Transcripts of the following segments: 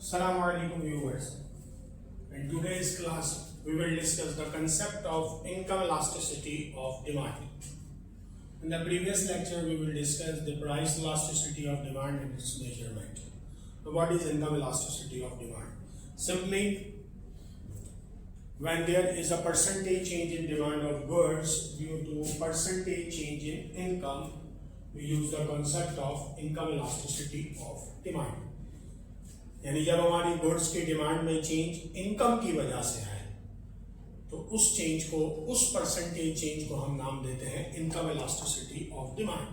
Assalamu alaikum viewers. In today's class, we will discuss the concept of income elasticity of demand. In the previous lecture, we will discuss the price elasticity of demand and its measurement. So what is income elasticity of demand? Simply, when there is a percentage change in demand of goods due to percentage change in income, we use the concept of income elasticity of demand. यानी जब हमारी goods की demand में change income की वजह से है तो उस चेंज को, उस परसेंटेज चेंज को हम नाम देते हैं income elasticity of demand.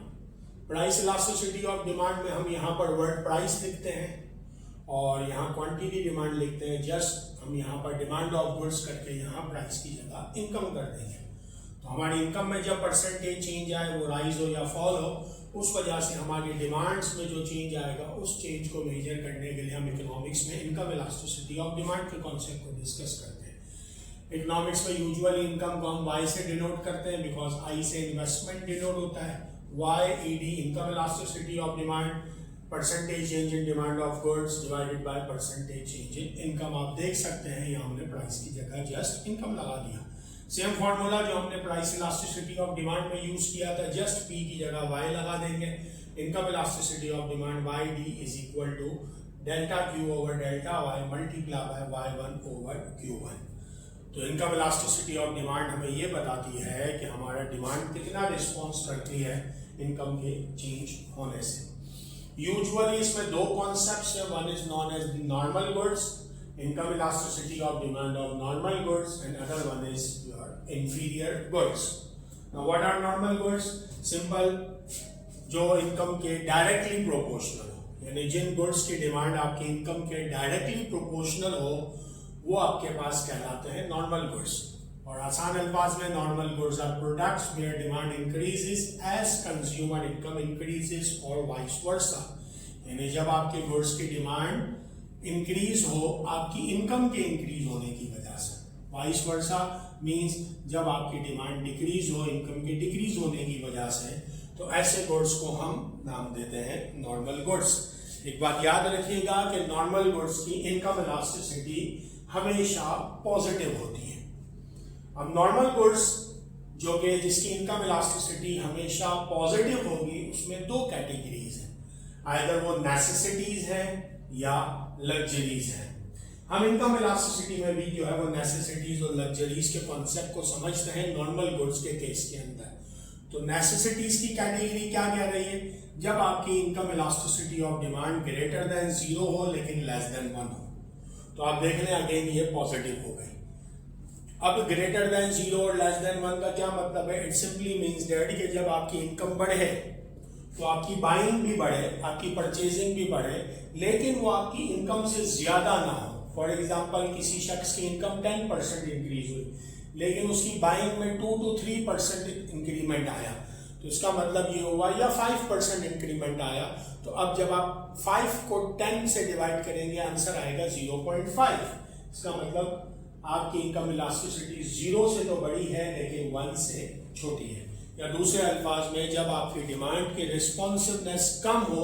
Price elasticity of demand में हम यहाँ पर वर्ड प्राइस लिखते हैं और यहाँ क्वांटिटी डिमांड लिखते हैं. जस्ट हम यहाँ पर डिमांड ऑफ गुड्स करके यहाँ प्राइस की जगह इनकम कर देंगे. तो हमारी इनकम में जब परसेंटेज चेंज आए, वो राइज हो या फॉल हो, उस वजह से हमारी डिमांड्स में जो चेंज आएगा उस चेंज को मेजर करने के लिए हम इकोनॉमिक्स में इनकम इलास्टिसिटी ऑफ डिमांड के कॉन्सेप्ट को डिस्कस करते हैं. इकोनॉमिक्स में यूजुअली इनकम को हम वाई से डिनोट करते हैं बिकॉज आई से इन्वेस्टमेंट डिनोट होता है. Y ED income elasticity of demand, percentage change in demand of goods divided by percentage change in income. आप देख सकते हैं यहाँ हमने प्राइस की जगह जस्ट इनकम लगा दिया. सेम फॉर्मूला जो हमने प्राइस इलास्टिसिटी ऑफ डिमांड में यूज किया था, जस्ट पी की जगह वाई लगा देंगे. Income elasticity of demand Y D is equal to delta Q over delta Y multiply by Y one over Q one. तो इनकम इलास्टिसिटी ऑफ डिमांड हमें ये बताती है कि हमारा डिमांड कितना रिस्पॉन्स करती है इनकम के चेंज होने से. यूजुअली इसमें दो कॉन्सेप्ट्स है. One is known as normal goods, income elasticity of demand of normal goods, and other one is your inferior goods. Now what are normal goods? Simple, जो income के directly proportional हो, यानी जिन goods की demand आपकी income के directly proportional हो वो आपके पास कहलाते हैं नॉर्मल गुड्स. और आसान अल्फाज में normal goods are products where demand increases as consumer income increases और वाइस वर्सा. यानी जब आपके गुड्स की डिमांड इंक्रीज हो आपकी इनकम के इंक्रीज होने की वजह से, वाइस वर्सा मींस जब आपकी डिमांड डिक्रीज हो इनकम के डिक्रीज होने की वजह से, तो ऐसे गुड्स को हम नाम देते हैं नॉर्मल गुड्स. एक बात याद रखिएगा कि नॉर्मल गुड्स की इनकम इलास्टिसिटी हमेशा पॉजिटिव होती है. अब नॉर्मल गुड्स जो कि जिसकी इनकम इलास्टिसिटी हमेशा पॉजिटिव होगी उसमें दो कैटेगरीज हैं. आइदर वो नेसेसिटीज है या लग्जरीज है. हम इनकम इलास्टिसिटी में भी जो है वो नेसेसिटीज और लग्जरीज के कॉन्सेप्ट को समझते हैं नॉर्मल गुड्स के केस के अंदर. तो नेसेसिटीज की कैटेगरी क्या कह रही है? जब आपकी income elasticity of demand greater than 0 हो लेकिन लेस देन 1 हो. तो आप देख लें अगेन ये पॉजिटिव हो गई. अब ग्रेटर देन 0 और लेस देन 1 का क्या मतलब है? इट सिंपली मीन्स दैट कि जब आपकी इनकम बढ़े तो आपकी बाइंग भी बढ़े, आपकी परचेजिंग भी बढ़े, लेकिन वो आपकी इनकम से ज्यादा ना हो. फॉर एग्जांपल किसी शख्स की इनकम 10% इंक्रीज हुई लेकिन उसकी बाइंग में 2 to 3% इंक्रीमेंट आया, तो इसका मतलब ये हुआ, या 5% इंक्रीमेंट आया. तो अब जब आप 5 को 10 से डिवाइड करेंगे आंसर आएगा 0.5. इसका मतलब आपकी इनकम इलास्टिसिटी 0 से तो बड़ी है लेकिन 1 से छोटी है. या दूसरे अल्फाज में जब आपकी डिमांड की रिस्पॉन्सिवनेस कम हो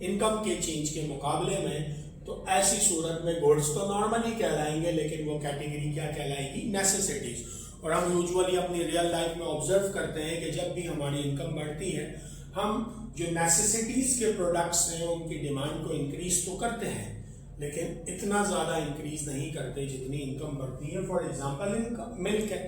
इनकम के चेंज के मुकाबले में, तो ऐसी सूरत में गुड्स तो नॉर्मली कहलाएंगे लेकिन वो कैटेगरी क्या कहलाएगी? नेसेसिटीज. और हम यूजुअली अपनी रियल लाइफ में ऑब्जर्व करते हैं कि जब भी हमारी इनकम बढ़ती है हम जो नेसेसिटीज के प्रोडक्ट्स हैं उनकी डिमांड को इंक्रीज तो करते हैं लेकिन इतना ज्यादा इंक्रीज नहीं करते जितनी इनकम बढ़ती है. फॉर एग्जाम्पल इनकम मिल्क है,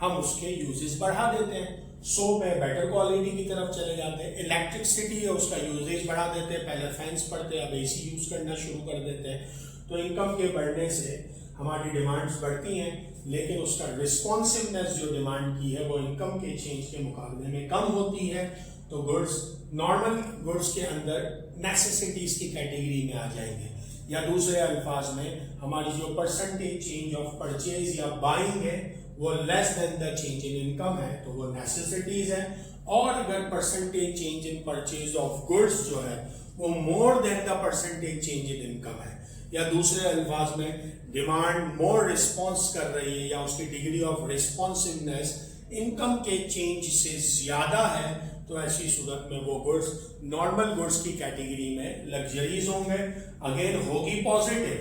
हम उसके यूजेस बढ़ा देते हैं. सोप है, बेटर क्वालिटी की तरफ चले जाते हैं. इलेक्ट्रिसिटी है, उसका यूजेज बढ़ा देते हैं. पहले फैंस पड़ते अब एसी यूज करना शुरू कर देते हैं. तो इनकम के बढ़ने से हमारी डिमांड्स बढ़ती हैं लेकिन उसका रिस्पॉन्सिवनेस जो डिमांड की है वो इनकम के चेंज के मुकाबले में कम होती है. तो गुड्स नॉर्मल गुड्स के अंदर नेसेसिटीज की कैटेगरी में आ जाएंगे. या दूसरे अल्फाज में हमारी जो परसेंटेज चेंज ऑफ परचेज या बाइंग है वो less than the change in income है तो वो नेसेसिटीज है. और अगर percentage change in purchase of goods जो है वो more than the percentage change in income है, या दूसरे अल्फाज में डिमांड मोर रिस्पॉन्स कर रही है या उसकी डिग्री ऑफ रिस्पॉन्सिवनेस इनकम के चेंज से ज्यादा है, तो ऐसी सूरत में वो गुड्स नॉर्मल गुड्स की कैटेगरी में लग्जरीज होंगे। अगेन होगी पॉजिटिव,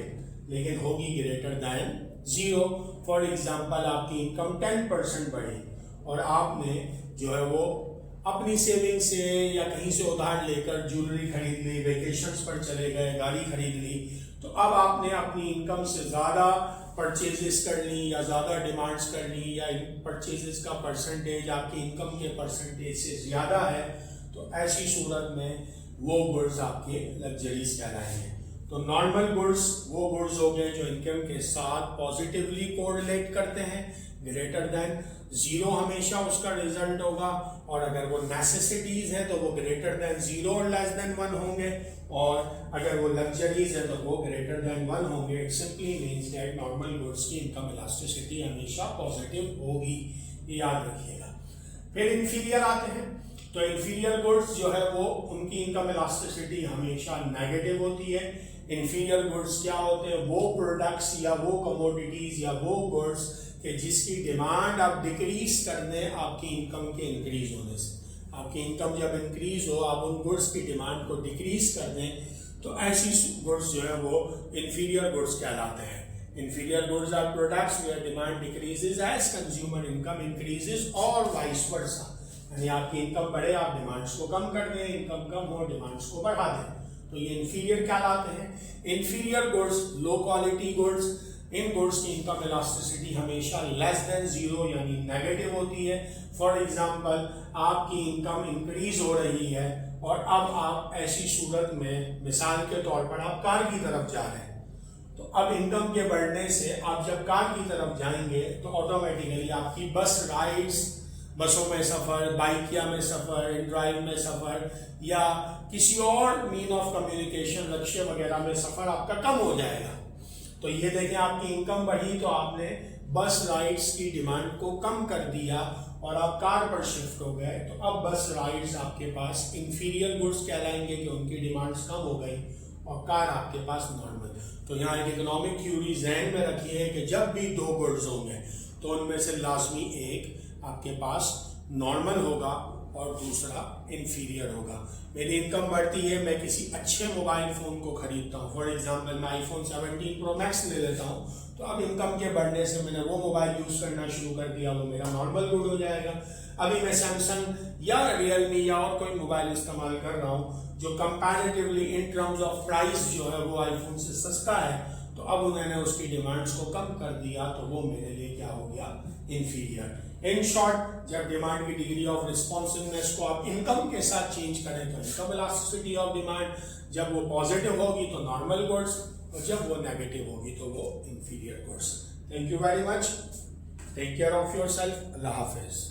लेकिन होगी ग्रेटर दैन 0। फॉर एग्जाम्पल आपकी इनकम 10% बढ़ी और आपने जो है वो अपनी सेविंग से या कहीं से उधार लेकर ज्वेलरी खरीद ली, वेकेशंस पर चले गए, गाड़ी खरीद ली, तो अब आपने अपनी इनकम से ज्यादा परचेजेस कर ली या ज्यादा डिमांड्स कर ली, या परचेजेस का परसेंटेज आपकी इनकम के परसेंटेज से ज्यादा है, तो ऐसी सूरत में वो गुड्स आपके लग्जरीज कहलाएंगे। तो नॉर्मल गुड्स वो गुड्स हो गए जो इनकम के साथ पॉजिटिवली कोरिलेट करते हैं, ग्रेटर देन 0 हमेशा उसका रिजल्ट होगा, और अगर वो नेसेसिटीज है तो वो ग्रेटर देन 0 और लेस देन 1 होंगे, और अगर वो लग्जरीज है तो वो ग्रेटर देन 1 होंगे। It simply means that normal goods की इनकम इलास्टिसिटी हमेशा पॉजिटिव होगी, ये याद रखिएगा। फिर इंफीरियर आते हैं, तो इंफीरियर गुड्स जो है वो उनकी इनकम इलास्टिसिटी हमेशा नेगेटिव होती है। इंफीरियर गुड्स क्या होते हैं? वो प्रोडक्ट्स या वो कमोडिटीज या वो गुड्स कि जिसकी डिमांड आप डिक्रीज कर दें आपकी इनकम के इंक्रीज होने से। आपकी इनकम जब इंक्रीज हो, आप उन गुड्स की डिमांड को डिक्रीज कर दें, तो ऐसी गुड्स जो है वो इंफीरियर गुड्स कहलाते हैं। Inferior goods are products where demand decreases as consumer income increases और वाइस वर्सा। यानी आपकी इनकम बढ़े, आप डिमांड्स को कम कर दें, इनकम कम हो, डिमांड्स को बढ़ा दें, तो ये इंफीरियर कहलाते हैं। Inferior goods, low quality goods, इन गुड्स की इनकम इलास्टिसिटी हमेशा लेस देन 0 यानी नेगेटिव होती है। फॉर एग्जांपल आपकी इनकम इंक्रीज हो रही है और अब आप ऐसी सूरत में, मिसाल के तौर पर आप कार की तरफ जा रहे हैं, तो अब इनकम के बढ़ने से आप जब कार की तरफ जाएंगे तो ऑटोमेटिकली आपकी बस राइड्स, बसों में सफर, बाइकिया में सफर, इन ड्राइव में सफर, या किसी और मीन ऑफ कम्युनिकेशन, रिक्शे वगैरह में सफर आपका कम हो जाएगा। तो ये देखें, आपकी इनकम बढ़ी तो आपने बस राइड्स की डिमांड को कम कर दिया और आप कार पर शिफ्ट हो गए, तो अब बस राइड्स आपके पास इंफीरियर गुड्स कहलाएंगे कि उनकी डिमांड्स कम हो गई, और कार आपके पास नॉर्मल। तो यहाँ एक इकोनॉमिक थ्योरी ज़हन में रखिए कि जब भी 2 गुड्स होंगे तो उनमें से लाजमी एक आपके पास नॉर्मल होगा और दूसरा इंफीरियर होगा। मेरी इनकम बढ़ती है, मैं किसी अच्छे मोबाइल फोन को खरीदता हूँ, फॉर एग्जांपल मैं आईफोन 17 प्रो मैक्स ले लेता हूँ, तो अब इनकम के बढ़ने से मैंने वो मोबाइल यूज करना शुरू कर दिया, वो मेरा नॉर्मल गुड हो जाएगा। अभी मैं सैमसंग या रियलमी या और कोई मोबाइल इस्तेमाल कर रहा हूँ जो comparatively in terms of price जो है वो आईफोन से सस्ता है, तो अब उन्होंने उसकी डिमांड्स को कम कर दिया, तो वो मेरे लिए क्या हो गया? इंफीरियर। इन शॉर्ट, जब डिमांड की डिग्री ऑफ रिस्पॉन्सिवनेस को आप इनकम के साथ चेंज करें तो इनकम इलास्टिसिटी ऑफ डिमांड, जब वो पॉजिटिव होगी तो नॉर्मल गुड्स, और जब वो नेगेटिव होगी तो वो inferior goods. Thank you very much, take care of your self, अल्लाह हाफिज।